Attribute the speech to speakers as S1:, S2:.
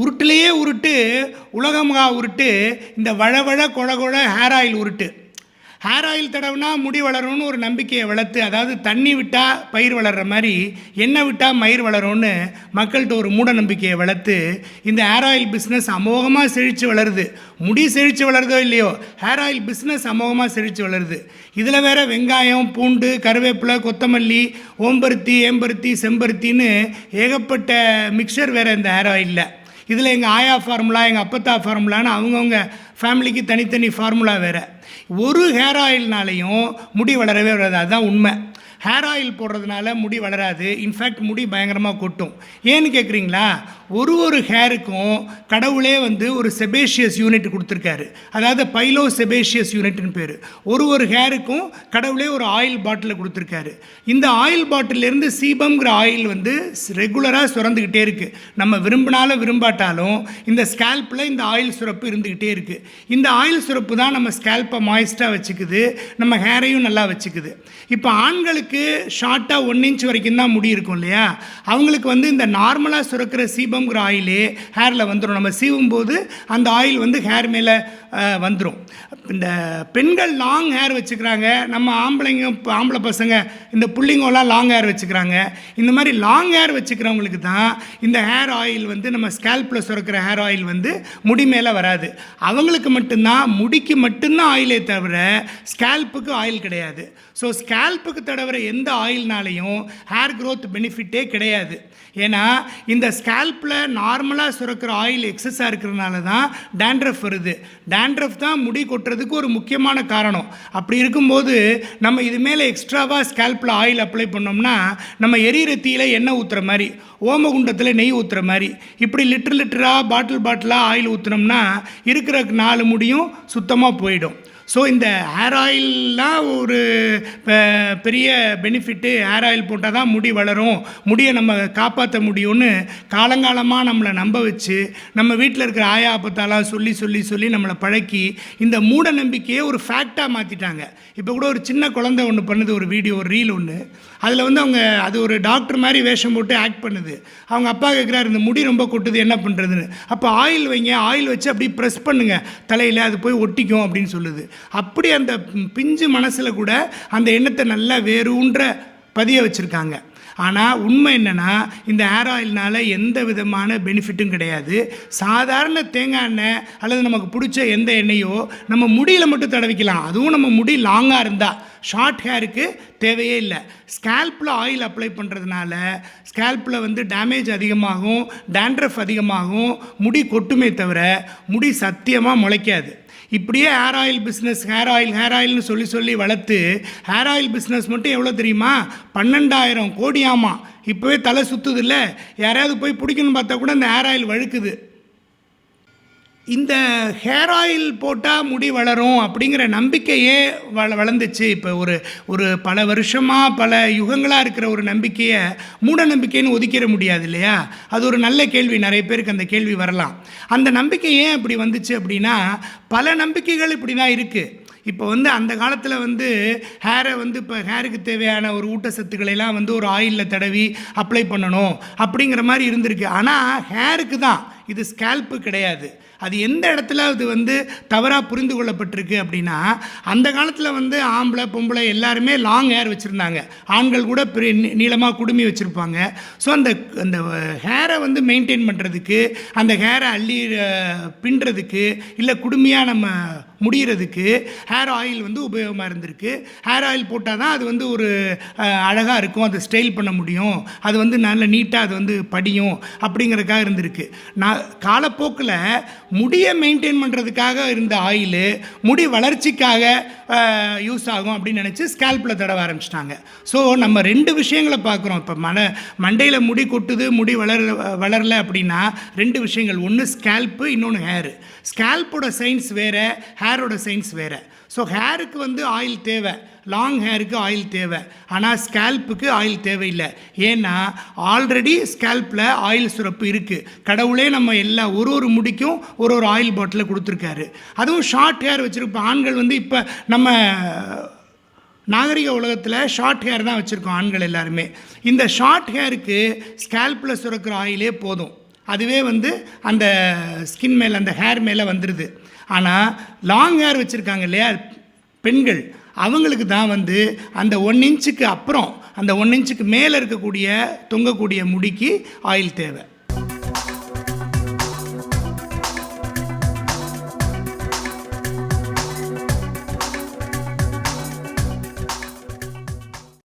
S1: உருட்டுலேயே உருட்டு, உலகமகா உருட்டு, இந்த வழவழ கொழ கொழ ஹேர் ஆயில் உருட்டு. ஹேர் ஆயில் தடவுனா முடி வளரும்னு ஒரு நம்பிக்கையை வளர்த்து, அதாவது தண்ணி விட்டால் பயிர் வளர்கிற மாதிரி எண்ணெய் விட்டால் மயிர் வளரும்னு மக்கள்கிட்ட ஒரு மூட நம்பிக்கையை வளர்த்து இந்த ஹேர் ஆயில் பிஸ்னஸ் அமோகமாக செழித்து வளருது. முடி செழித்து வளருதோ இல்லையோ, ஹேர் ஆயில் பிஸ்னஸ் அமோகமாக செழித்து வளருது. இதில் வேறு வெங்காயம், பூண்டு, கருவேப்பிலை, கொத்தமல்லி, ஓம்பருத்தி, ஏம்பருத்தி, செம்பருத்தின்னு ஏகப்பட்ட மிக்சர் வேறு இந்த ஹேர் ஆயிலில். இதில் எங்கள் ஆயா ஃபார்முலா, எங்கள் அப்பத்தா ஃபார்முலான்னு அவங்கவுங்க ஃபேமிலிக்கு தனித்தனி ஃபார்முலா வேறு. ஒரு ஹேர் ஆயில்னாலையும் முடி வளரவே வராது. அதுதான் உண்மை. ஹேர் ஆயில் போடுறதுனால முடி வளராது. இன்ஃபேக்ட் முடி பயங்கரமாக கொட்டும். ஏன்னு கேட்குறீங்களா? ஒரு ஹேருக்கும் கடவுளே ஒரு செபேஷியஸ் யூனிட் கொடுத்துருக்காரு. அதாவது பைலோ செபேஷியஸ் யூனிட்னு பேர். ஒரு ஹேருக்கும் கடவுளே ஒரு ஆயில் பாட்டில் கொடுத்துருக்காரு. இந்த ஆயில் பாட்டிலேருந்து சீபம்ங்கிற ஆயில் ரெகுலராக சுரந்துக்கிட்டே இருக்குது. நம்ம விரும்பினாலும் விரும்பாட்டாலும் இந்த ஸ்கேல்பில் இந்த ஆயில் சுரப்பு இருந்துக்கிட்டே இருக்குது. இந்த ஆயில் சுரப்பு தான் நம்ம ஸ்கேல்ப்பை மாய்ஸ்டாக வச்சுக்குது, நம்ம ஹேரையும் நல்லா வச்சுக்குது. இப்போ ஆண்களுக்கு ஷார்ட்டாக 1 இன்ச் வரைக்கும் தான் முடி இருக்கும் இல்லையா? அவங்களுக்கு இந்த நார்மலாக சுரக்கிற சீபம்ங்கிற ஆயிலே ஹேரில் வந்துடும். நம்ம சீவும் போது அந்த ஆயில் ஹேர் மேலே வந்துடும். இந்த பெண்கள் லாங் ஹேர் வச்சுக்கிறாங்க, நம்ம ஆம்பளை பசங்க இந்த புள்ளிங்கெல்லாம் லாங் ஹேர் வச்சுக்கிறாங்க. இந்த மாதிரி லாங் ஹேர் வச்சுக்கிறவங்களுக்கு தான் இந்த ஹேர் ஆயில் நம்ம ஸ்கேல்பில் சுரக்கிற ஹேர் ஆயில் முடி மேலே வராது. அவங்களுக்கு மட்டும்தான், முடிக்கு மட்டும்தான் ஆயிலே தவிர ஸ்கேல்ப்புக்கு ஆயில் கிடையாது. ஸோ ஸ்கேல்ப்புக்கு தடவுற எந்த ஆயில்னாலையும் ஹேர் க்ரோத் பெனிஃபிட்டே கிடையாது. ஏன்னா இந்த ஸ்கேல்ப்பில் நார்மலாக சுரக்கிற ஆயில் எக்ஸஸாக இருக்கிறதுனால தான் டேண்ட்ரஃப் வருது. டேண்ட்ரஃப் தான் முடி கொட்டுறதுக்கு ஒரு முக்கியமான காரணம். அப்படி இருக்கும்போது நம்ம இது மேலே எக்ஸ்ட்ராவாக ஸ்கேல்ப்பில் ஆயில் அப்ளை பண்ணோம்னா நம்ம எரியிற தீயில எண்ணெய் ஊற்றுற மாதிரி, ஓமகுண்டத்தில் நெய் ஊற்றுற மாதிரி, இப்படி லிட்டராக பாட்டிலாக ஆயில் ஊற்றுனோம்னா இருக்கிற 4 முடியும் சுத்தமாக போயிடும். ஸோ இந்த ஹேர் ஆயில்லாம் ஒரு பெரிய பெனிஃபிட்டு. ஹேர் ஆயில் போட்டால் தான் முடி வளரும், முடியை நம்ம காப்பாற்ற முடியும்னு காலங்காலமாக நம்மளை நம்ப வச்சு நம்ம வீட்டில் இருக்கிற ஆயா அப்பத்தாலாம் சொல்லி நம்மளை பழக்கி இந்த மூட நம்பிக்கையை ஒரு ஃபேக்டாக மாற்றிட்டாங்க. இப்போ கூட ஒரு சின்ன குழந்தை ஒன்று பண்ணுது, ஒரு வீடியோ, ஒரு ரீல் ஒன்று. அதில் அவங்க அது ஒரு டாக்டர் மாதிரி வேஷம் போட்டு ஆக்ட் பண்ணுது. அவங்க அப்பா கேட்குறாரு, இந்த முடி ரொம்ப கொட்டுது என்ன பண்ணுறதுன்னு. அப்போ ஆயில் வைங்க, ஆயில் வச்சு அப்படி ப்ரெஸ் பண்ணுங்கள் தலையில், அது போய் ஒட்டிக்கும் அப்படின்னு சொல்லுது. அப்படி அந்த பிஞ்சு மனசில் கூட அந்த எண்ணத்தை நல்லா வேரூன்ற பதிய வச்சுருக்காங்க. ஆனால் உண்மை என்னென்னா, இந்த ஹேர் ஆயில்னால் எந்த விதமான பெனிஃபிட்டும் கிடையாது. சாதாரண தேங்காய் எண்ணெய் அல்லது நமக்கு பிடிச்ச எந்த எண்ணெயோ நம்ம முடியில் மட்டும் தடவிக்கலாம். அதுவும் நம்ம முடி லாங்காக இருந்தால். ஷார்ட் ஹேருக்கு தேவையே இல்லை. ஸ்கேல்ப்பில் ஆயில் அப்ளை பண்ணுறதுனால ஸ்கேல்ப்பில் டேமேஜ் அதிகமாகும், டேண்ட்ரஃப் அதிகமாகும், முடி கொட்டுமே தவிர முடி சத்தியமாக முளைக்காது. இப்படியே ஹேர் ஆயில் பிஸ்னஸ், ஹேர் ஆயில்னு சொல்லி வளர்த்து ஹேர் ஆயில் பிஸ்னஸ் மட்டும் எவ்வளோ தெரியுமா? 12,000 கோடி. ஆமாம், இப்போவே தலை சுற்றுது இல்லை? யாரையாவது போய் பிடிக்கணும்னு பார்த்தா கூட இந்த ஹேர் ஆயில் வழுக்குது. இந்த ஹேர் ஆயில் போட்டால் முடி வளரும் அப்படிங்கிற நம்பிக்கையே வளர்ந்துச்சு. இப்போ ஒரு பல வருஷமாக, பல யுகங்களாக இருக்கிற ஒரு நம்பிக்கையை மூட நம்பிக்கைன்னு ஒதுக்கிட முடியாது இல்லையா? அது ஒரு நல்ல கேள்வி. நிறைய பேருக்கு அந்த கேள்வி வரலாம். அந்த நம்பிக்கை ஏன் அப்படி வந்துச்சு அப்படின்னா, பல நம்பிக்கைகள் இப்படி தான் இருக்குது. இப்போ அந்த காலத்தில் ஹேரை இப்போ ஹேருக்கு தேவையான ஒரு ஊட்டச்சத்துக்களெல்லாம் ஒரு ஆயிலில் தடவி அப்ளை பண்ணணும் அப்படிங்கிற மாதிரி இருந்திருக்கு. ஆனால் ஹேருக்கு தான், இது ஸ்கேல்ப்பு கிடையாது. அது எந்த இடத்துல அது தவறாக புரிந்து கொள்ளப்பட்டிருக்கு அப்படின்னா, அந்த காலத்தில் ஆம்பளை பொம்பளை எல்லாருமே லாங் ஹேர் வச்சுருந்தாங்க. ஆண்கள் கூட பெரிய நீளமாக குடுமி வச்சுருப்பாங்க. ஸோ அந்த ஹேரை மெயின்டைன் பண்ணுறதுக்கு, அந்த ஹேரை அள்ளி பின்னுறதுக்கு, இல்லை குடுமையாக நம்ம முடிகிறதுக்கு ஹேர் ஆயில் உபயோகமாக இருந்திருக்கு. ஹேர் ஆயில் போட்டால் தான் அது ஒரு அழகாக இருக்கும், அதை ஸ்டைல் பண்ண முடியும், அது நல்ல நீட்டாக அது படியும் அப்படிங்கிறதுக்காக இருந்திருக்கு. காலப்போக்கில் முடியை மெயின்டைன் பண்ணுறதுக்காக இருந்த ஆயில் முடி வளர்ச்சிக்காக யூஸ் ஆகும் அப்படின்னு நினச்சி ஸ்கேல்ப்பில் தடவ ஆரம்பிச்சிட்டாங்க. ஸோ நம்ம 2 விஷயங்களை பார்க்குறோம். இப்போ மண்டையில் முடி கொட்டுது, முடி வளரலை அப்படின்னா 2 விஷயங்கள். ஒன்று ஸ்கேல்ப்பு, இன்னொன்று ஹேரு. ஸ்கேல்ப்போட சயின்ஸ் வேறு, ஹேரோட சயின்ஸ் வேறு. ஸோ ஹேருக்கு ஆயில் தேவை, லாங் ஹேருக்கு ஆயில் தேவை. ஆனால் ஸ்கேல்ப்புக்கு ஆயில் தேவையில்லை. ஏன்னா ஆல்ரெடி ஸ்கேல்ப்பில் ஆயில் சுரப்பு இருக்குது. கடவுளே நம்ம ஒரு முடிக்கும் ஒரு ஆயில் பாட்டில் கொடுத்துருக்காரு. அதுவும் ஷார்ட் ஹேர் வச்சுருப்போம் ஆண்கள். இப்போ நம்ம நாகரிக உலகத்தில் ஷார்ட் ஹேர் தான் வச்சுருக்கோம் ஆண்கள் எல்லாருமே. இந்த ஷார்ட் ஹேருக்கு ஸ்கேல்ப்பில் சுரக்கிற ஆயிலே போதும். அதுவே வந்து அந்த ஸ்கின் மேலே அந்த ஹேர் மேலே வந்துடுது. ஆனால் லாங் ஹேர் வச்சுருக்காங்க இல்லையா பெண்கள், அவங்களுக்கு தான் வந்து அந்த 1 இன்ச்சுக்கு அப்புறம் அந்த 1 இன்ச்சுக்கு மேலே இருக்கக்கூடிய தொங்கக்கூடிய முடிக்கு ஆயில் தேவை.